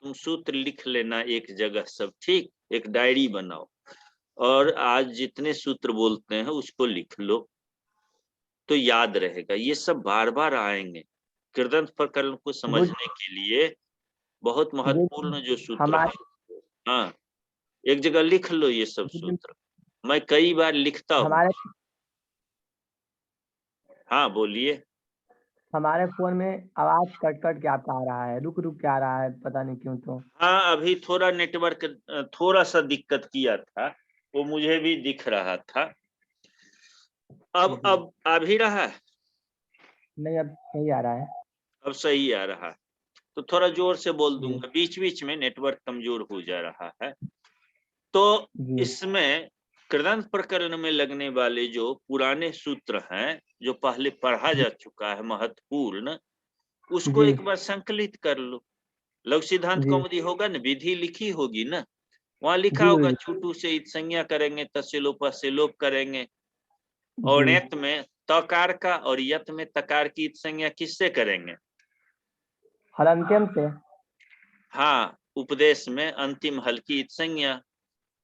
तुम सूत्र लिख लेना एक जगह सब, ठीक, एक डायरी बनाओ और आज जितने सूत्र बोलते हैं उसको लिख लो, तो याद रहेगा। ये सब बार बार आएंगे। कृदंत प्रकरण को गुड। समझने के लिए बहुत गुड। महत्वपूर्ण जो सूत्र है, हमारे हाँ, एक जगह लिख लो ये सब सूत्र। मैं कई बार लिखता हूँ। हमारे हाँ, बोलिए। हमारे फोन में आवाज कट कट के आपका आ रहा है, रुक रुक के आ रहा है, पता नहीं क्यों। तो हाँ, अभी थोड़ा नेटवर्क थोड़ा सा दिक्कत किया था, वो मुझे भी दिख रहा था। अब जी। अब आ भी रहा है? नहीं, अब नहीं आ रहा है। अब सही आ रहा है। तो थोड़ा जोर से बोल जी। दूंगा, बीच बीच में नेटवर्क कमजोर हो जा रहा है। तो जी। इसमें कृदंत प्रकरण में लगने वाले जो पुराने सूत्र हैं, जो पहले पढ़ा जा चुका है महत्वपूर्ण, उसको जी एक बार संकलित कर लो। लघु सिद्धांत जी कौमुदी होगा ना, विधि लिखी होगी ना, वहां लिखा जी होगा गुरुजी छूटू से इत संज्ञा करेंगे, तस्य लोप से लोप करेंगे, जी और यत में तकार का और यत में तकार की इत संज्ञा किससे करेंगे? हलंत्यम से। हाँ, उपदेश में अंतिम हल की इत संज्ञा।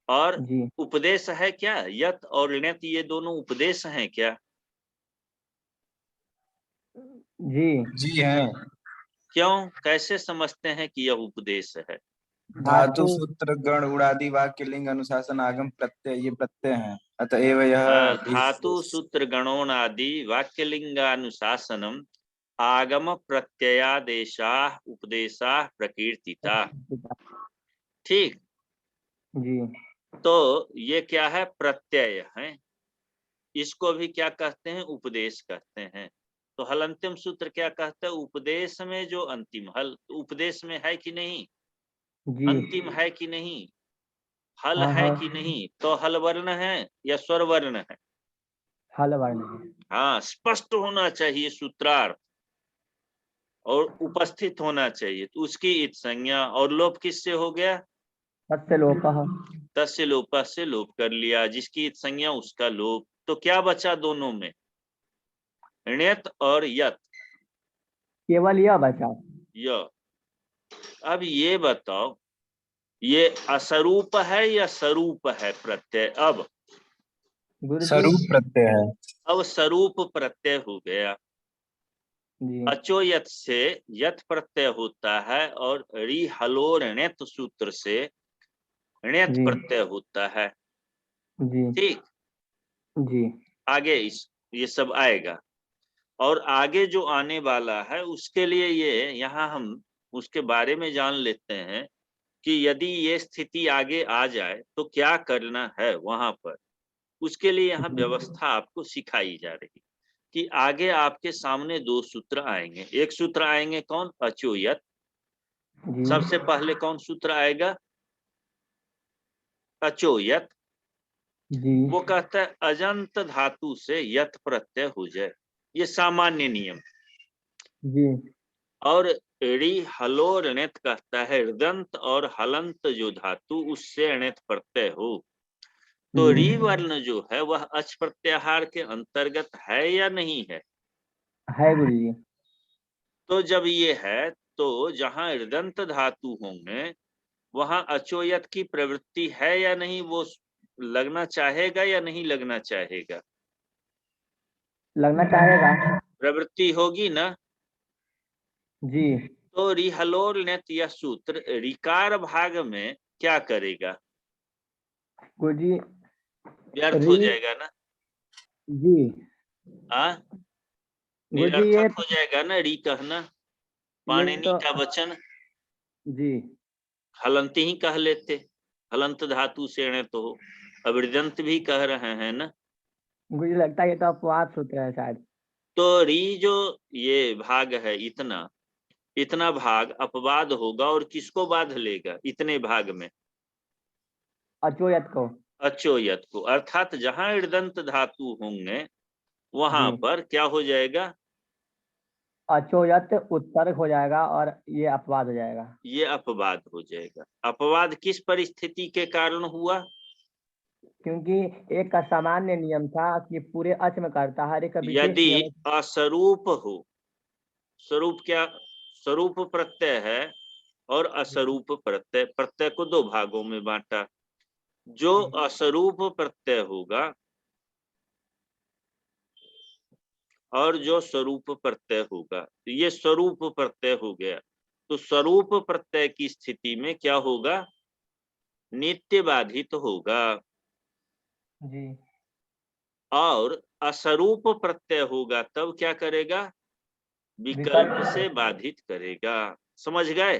और जी उपदेश है क्या? यत और णित ये दोनों उपदेश हैं क्या? जी जी हैं। क्यों, कैसे समझते हैं कि यह उपदेश है? धातु सूत्र गण उड़ादि वाक्य लिंग अनुशासन आगम प्रत्यय ये प्रत्यय हैं, अतएव यह धातु सूत्र गणोन आदि वाक्य लिंगानुशासनम आगम प्रत्ययादेशा उपदेशा प्रकीर्तिता। ठीक, जी तो ये क्या है? प्रत्यय है। इसको भी क्या कहते हैं? उपदेश कहते हैं। तो हल अंतिम सूत्र क्या कहता है? उपदेश में जो अंतिम हल, तो उपदेश में है कि नहीं? जी अंतिम है कि नहीं? हल हाँ है हाँ कि नहीं? तो हल वर्ण है या स्वर वर्ण है? हल वर्ण है। हाँ, स्पष्ट होना चाहिए सूत्रार्थ और उपस्थित होना चाहिए, तो उसकी इत संज्ञा। और लोप किससे हो गया? तस्य लोपः। तस्य लोप से लोप कर लिया, जिसकी इत संज्ञा उसका लोप। तो क्या बचा दोनों में? ण्यत और यत। केवल यह बचा। य। अब ये बताओ, ये असरूप है या स्वरूप है प्रत्यय? अब गुरुजी स्वरूप प्रत्यय है। अब स्वरूप प्रत्यय हो गया। जी अचो यत से यत प्रत्यय होता है, और रि हलोर ण्यत सूत्र से ण्यत जी प्रत्यय होता है। जी ठीक, जी आगे ये सब आएगा। और आगे जो आने वाला है उसके लिए ये यहाँ हम उसके बारे में जान लेते हैं कि यदि ये स्थिति आगे आ जाए तो क्या करना है वहां पर। उसके लिए यहाँ व्यवस्था आपको सिखाई जा रही कि आगे आपके सामने दो सूत्र आएंगे। एक सूत्र आएंगे कौन? अचोयत। जी सबसे पहले कौन सूत्र आएगा? अचोयत। जी वो कहता है अजंत धातु से यत प्रत्यय हो जाए, ये सामान्य नियम। जी और ऋ हलो ऋणित कहता है ऋदंत और हलंत जो धातु उससे ऋणित प्रत्यय हो। तो रि जी वर्ण जो है वह अच प्रत्याहार के अंतर्गत है या नहीं है? है गुरुजी। तो जब ये है, तो जहां ऋदंत धातु होंगे वहां अचोयत की प्रवृत्ति है या नहीं? वो लगना चाहेगा या नहीं लगना चाहेगा? लगना चाहेगा। प्रवृत्ति होगी ना। जी तो रिहलोर नेत यह सूत्र रिकार भाग में क्या करेगा? गुरुजी व्यर्थ री हो जाएगा ना। जी हाँ, गुरुजी ये निरर्थक हो जाएगा ना री कहना। ये पाणिनि तो का वचन जी हलंत ही कह लेते, हलंत धातु से णे तो अब ऋदंत भी कह रहे हैं ना। मुझे लगता है ये तो अपवाद सूत्र है शायद। तो री जो ये भाग है, इतना इतना भाग अपवाद होगा, और किसको बाध लेगा इतने भाग में? अचोयत को। अचोयत को। अर्थात जहां ऋदंत धातु होंगे वहां जी पर क्या हो जाएगा? अचोयत उत्तर हो जाएगा और ये अपवाद हो जाएगा। ये अपवाद हो जाएगा। अपवाद किस परिस्थिति के कारण हुआ? क्योंकि एक का सामान्य नियम था कि पूरे अच में करता है, एक का विशेष यदि नियम। असरूप हो। स्वरूप क्या? स्वरूप प्रत्यय है और असरूप प्रत्यय। प्रत्यय को दो भागों में बांटा। जो असरूप प्रत्यय होगा और जो स्वरूप प्रत्यय होगा, तो ये स्वरूप प्रत्यय हो गया। तो स्वरूप प्रत्यय की स्थिति में क्या होगा? नित्य बाधित होगा। जी और असरूप प्रत्यय होगा तब क्या करेगा? विकल्प से विकल्प। बाधित करेगा। समझ गए?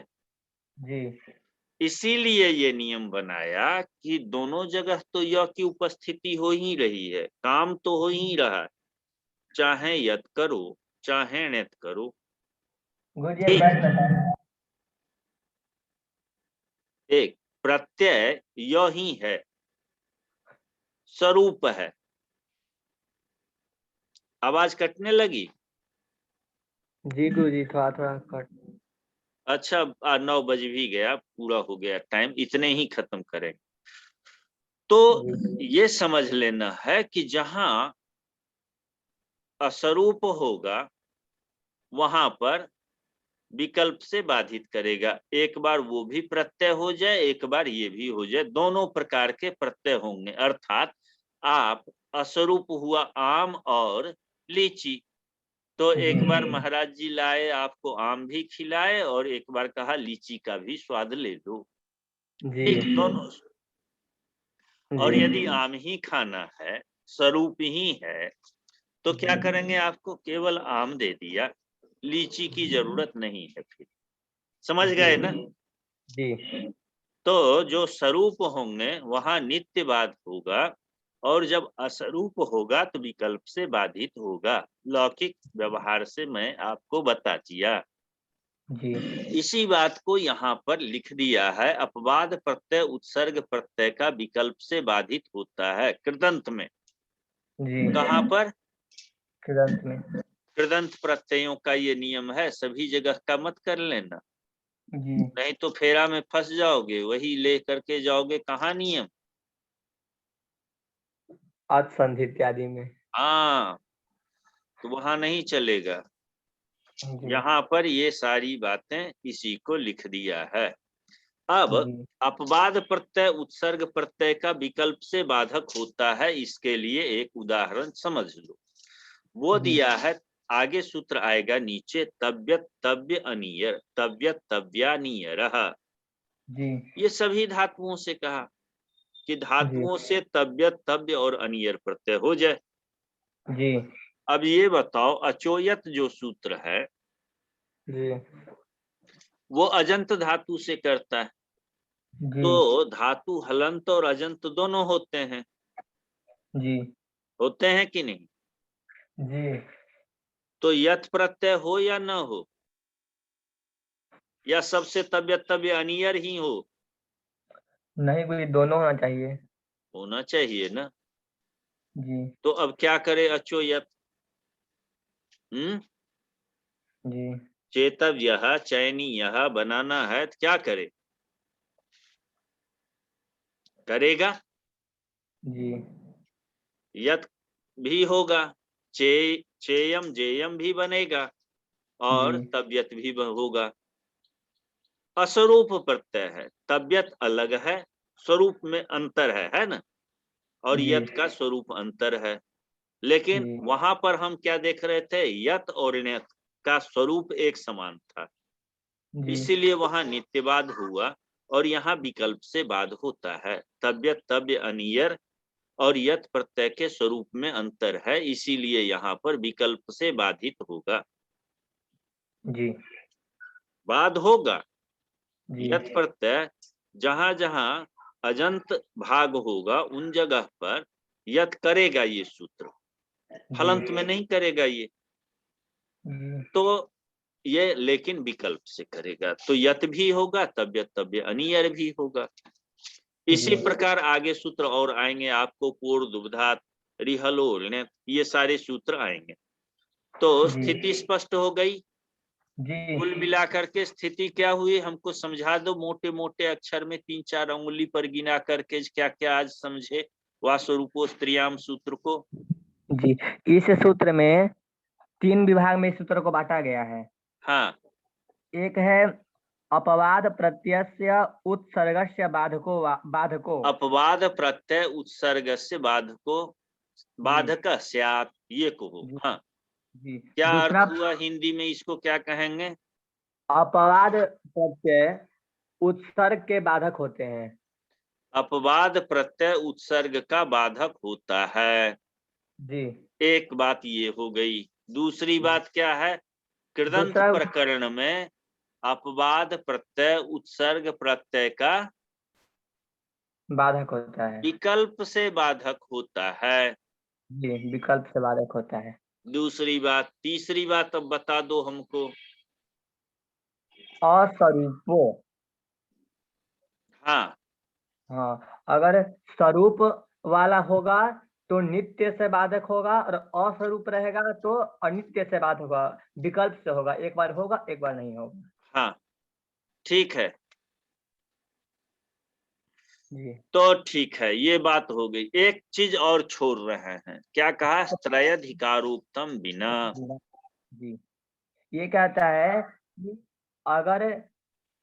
जी इसीलिए ये नियम बनाया कि दोनों जगह तो य की उपस्थिति हो ही रही है, काम तो हो ही रहा है, चाहे यत करो चाहे णित करो। गुरुजी एक ठीक, प्रश्न था। एक प्रत्यय य ही है, स्वरूप है। आवाज कटने लगी? जी गुरुजी, थोड़ा थोड़ा कट। अच्छा 9 बज भी गया, पूरा हो गया टाइम, इतने ही खत्म करें। तो ये समझ लेना है कि जहां अस्वरूप होगा वहां पर विकल्प से बाधित करेगा। एक बार वो भी प्रत्यय हो जाए, एक बार ये भी हो जाए, दोनों प्रकार के प्रत्यय होंगे। अर्थात आप अस्वरूप हुआ आम और लीची, तो एक बार महाराज जी लाए, आपको आम भी खिलाए और एक बार कहा लीची का भी स्वाद ले लो। जी ठीक, दोनों। और जी यदि आम ही खाना है, स्वरूप ही है, तो क्या करेंगे? आपको केवल आम दे दिया, लीची की जरूरत नहीं है। फिर समझ गए ना? जी तो जो स्वरूप होंगे वहां नित्यवाद होगा, और जब अस्वरूप होगा तो विकल्प से बाधित होगा। लौकिक व्यवहार से मैं आपको बता दिया। जी इसी बात को यहाँ पर लिख दिया है। अपवाद प्रत्यय उत्सर्ग प्रत्यय का विकल्प से बाधित होता है कृदंत में। जी कहाँ पर? कृदंत में। कृदंत प्रत्ययों का ये नियम है, सभी जगह का मत कर लेना, जी नहीं तो फेरा में फंस जाओगे, वही ले करके जाओगे कहाँ नियम। आज संधि इत्यादि में। हाँ, तो वहां नहीं चलेगा। जी यहाँ पर ये सारी बातें इसी को लिख दिया है। अब जी अपवाद प्रत्यय उत्सर्ग प्रत्यय का विकल्प से बाधक होता है, इसके लिए एक उदाहरण समझ लो। वो जी दिया है, आगे सूत्र आएगा नीचे, तव्यत तव्य अनियर, तव्यत तव्यानियरः। जी ये सभी धातुओं से कहा कि जी धातुओं से तव्यत तव्य और अनियर प्रत्यय हो जाए। जी अब ये बताओ, अचोयत जो सूत्र है जी वो अजंत धातु से करता है, जी तो धातु हलंत और अजंत दोनों होते हैं, जी होते हैं कि नहीं? जी तो यथ प्रत्यय हो या न हो, या सबसे तबियत तब्य अनियर ही हो? नहीं कोई दोनों होना चाहिए। होना चाहिए ना। जी तो अब क्या करे? अचोयत जी चेतव्य चयनीय बनाना है, तो क्या करे? करेगा, जी यत भी होगा, चेयम जेयम भी बनेगा, जी और तबियत भी होगा। अस्वरूप प्रत्यय है, तबियत अलग है, स्वरूप में अंतर है ना? और जी यत का स्वरूप अंतर है। लेकिन जी वहां पर हम क्या देख रहे थे? यत और ण्यत का स्वरूप एक समान था, जी इसीलिए वहां नित्यवाद हुआ, और यहाँ विकल्प से बाध होता है। तबियत तब्य अनियर और यत प्रत्यय के स्वरूप में अंतर है, इसीलिए यहाँ पर विकल्प से बाधित होगा। जी बाध होगा। जी यत प्रत्यय जहां जहां अजंत भाग होगा उन जगह पर यत करेगा ये सूत्र, जी हलंत में नहीं करेगा ये। जी तो ये लेकिन विकल्प से करेगा, तो यत भी होगा, तबियत तब्य अनियर भी होगा। इसी प्रकार आगे सूत्र और आएंगे आपको, पूर्ण दुबधात रिहलो ऋण, ये सारे सूत्र आएंगे। तो जी स्थिति स्पष्ट हो गई। जी कुल मिलाकर के स्थिति क्या हुई, हमको समझा दो मोटे मोटे अक्षर में, 3-4 अंगुली पर गिना करके, क्या क्या आज समझे वास्वरूपो स्त्रियाम सूत्र को? जी इस सूत्र में 3 विभाग में इस सूत्र को बांटा गया है। हाँ, एक है अपवाद प्रत्ययस्य उत्सर्गस्य बाधको। अपवाद प्रत्यय उत्सर्ग से बाधको, जी बाधक स्यात्, ये कहो। जी हाँ, जी क्या दूसरा, अर्थ हुआ हिंदी में, इसको क्या कहेंगे? अपवाद प्रत्यय उत्सर्ग के बाधक होते हैं। अपवाद प्रत्यय उत्सर्ग का बाधक होता है। जी एक बात ये हो गई। दूसरी बात क्या है? कृदंत दूसरा प्रकरण में अपवाद प्रत्यय उत्सर्ग प्रत्यय का बाधक होता है। विकल्प से बाधक होता है। जी विकल्प से बाधक होता है। दूसरी बात। तीसरी बात अब बता दो हमको। अस्वरूपो, हाँ, हाँ, अगर स्वरूप वाला होगा तो नित्य से बाधक होगा, और अस्वरूप रहेगा तो अनित्य से बाधक होगा, विकल्प से होगा, एक बार होगा एक बार नहीं होगा। हाँ ठीक है, जी तो ठीक है, ये बात हो गई। एक चीज और छोड़ रहे हैं, क्या कहा? त्रयाधिकारोक्तम बिना। जी, ये कहता है कि अगर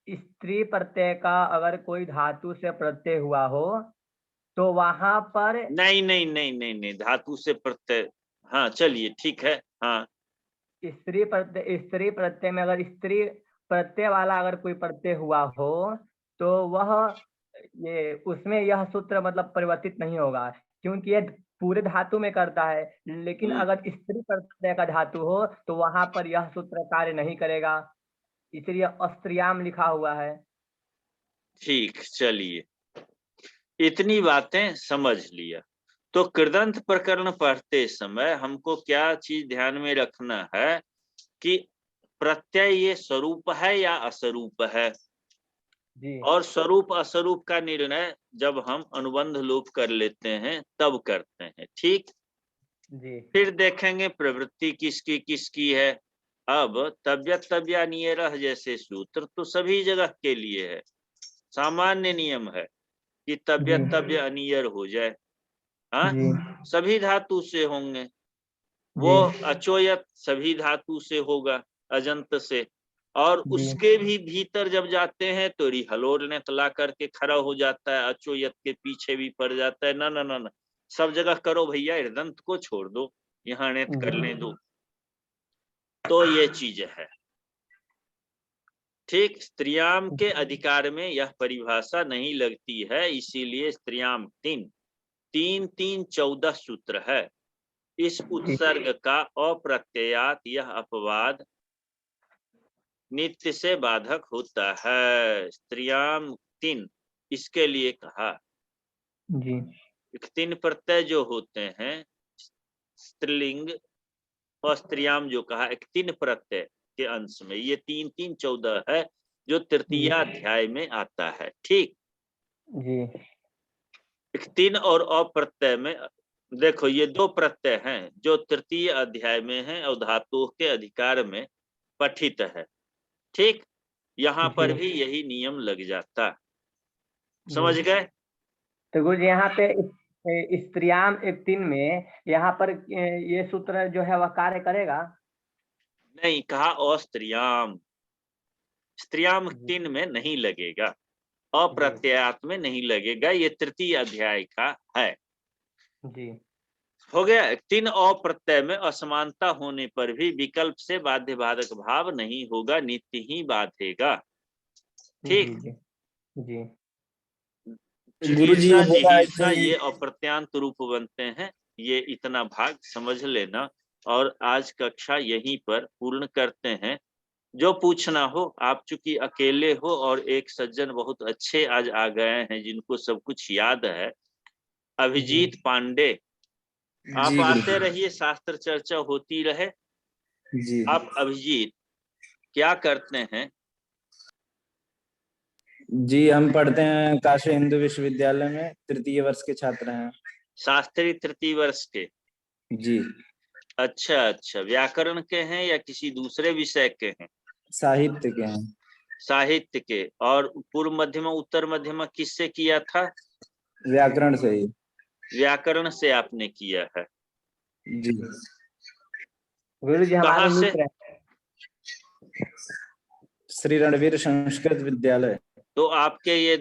स्त्री प्रत्यय का अगर कोई धातु से प्रत्यय हुआ हो तो वहां पर नहीं नहीं नहीं नहीं नहीं, धातु से प्रत्यय, हाँ चलिए ठीक है। हाँ स्त्री प्रत्यय में अगर स्त्री प्रत्यय वाला अगर कोई प्रत्यय हुआ हो तो वह ये उसमें यह सूत्र मतलब परिवर्तित नहीं होगा, क्योंकि यह पूरे धातु में करता है। लेकिन अगर स्त्री प्रत्यय का धातु हो तो वहां पर यह सूत्र कार्य नहीं करेगा, इसलिए अस्त्रियाम लिखा हुआ है। ठीक, चलिए इतनी बातें समझ लिया। तो कृदंत प्रकरण पढ़ते समय हमको क्या चीज ध्यान में रखना है कि प्रत्यय ये स्वरूप है या अस्वरूप है, जी और स्वरूप अस्वरूप का निर्णय जब हम अनुबंध लोप कर लेते हैं तब करते हैं। ठीक, जी फिर देखेंगे प्रवृत्ति किसकी किसकी है। अब तब्यत तब्यानियरह जैसे सूत्र तो सभी जगह के लिए है, सामान्य नियम है कि तब्यत जी तब्य अनियर हो जाए। हाँ, जी सभी धातु से होंगे। वो जी अचोयत सभी धातु से होगा, अजंत से। और जी उसके भी भीतर जब जाते हैं तो रिहलोर ने तला करके खड़ा हो जाता है, अचोयत के पीछे भी पड़ जाता है। ना ना ना ना, सब जगह करो भैया, इर्दंत को छोड़ दो, यहाँ नेत करने दो। तो ये चीज है। ठीक, स्त्रियाम के अधिकार में यह परिभाषा नहीं लगती है, इसीलिए स्त्रियाम 3 सूत्र है। इस उत्सर्ग का अप्रत्ययात यह अपवाद नित्य से बाधक होता है। स्त्रियाम 3 इसके लिए कहा। जी 3 प्रत्यय जो होते हैं स्त्रीलिंग और स्त्रियाम जो कहा, 3 प्रत्यय के अंश में ये 3 है जो तृतीय अध्याय में आता है। ठीक, जी 3 और अप्रत्यय में देखो, ये 2 प्रत्यय हैं जो तृतीय अध्याय में हैं और धातु के अधिकार में पठित है। ठीक, यहाँ पर भी यही नियम लग जाता। समझ गए? तो गुरु जी यहाँ पे स्त्रियाम 3 में यहाँ पर ये सूत्र जो है वह कार्य करेगा? नहीं, कहा अस्त्रियाम, स्त्रियाम 3 में नहीं लगेगा, अप्रत्ययात में नहीं लगेगा, ये तृतीय अध्याय का है। जी हो गया। 3 अप्रत्यय में असमानता होने पर भी विकल्प से बाध्य बाधक भाव नहीं होगा, नित्य ही बाधेगा। ठीक, जी जी गुरुजी चिकीर्षा बोला है जिहीर्षा कि ये अप्रत्यांत रूप बनते हैं। ये इतना भाग समझ लेना, और आज कक्षा यहीं पर पूर्ण करते हैं। जो पूछना हो, आप चूंकि अकेले हो और एक सज्जन बहुत अच्छे आज आ गए हैं जिनको सब कुछ याद है, अभिजीत पांडे, आप जी आते गुरुजी रहिए, शास्त्र चर्चा होती रहे। जी आप अभिजीत क्या करते हैं? जी हम पढ़ते हैं काशी हिंदू विश्वविद्यालय में, तृतीय वर्ष के छात्र हैं। शास्त्री तृतीय वर्ष के? जी अच्छा अच्छा, व्याकरण के हैं या किसी दूसरे विषय के हैं? साहित्य के हैं। साहित्य के। और पूर्व मध्यमा उत्तर मध्यमा किससे किया था? व्याकरण से ही। व्याकरण से आपने किया है। जी गुरु जी कहाँ हमारे से? मित्र हैं। श्री रणवीर संस्कृत विद्यालय। तो आपके ये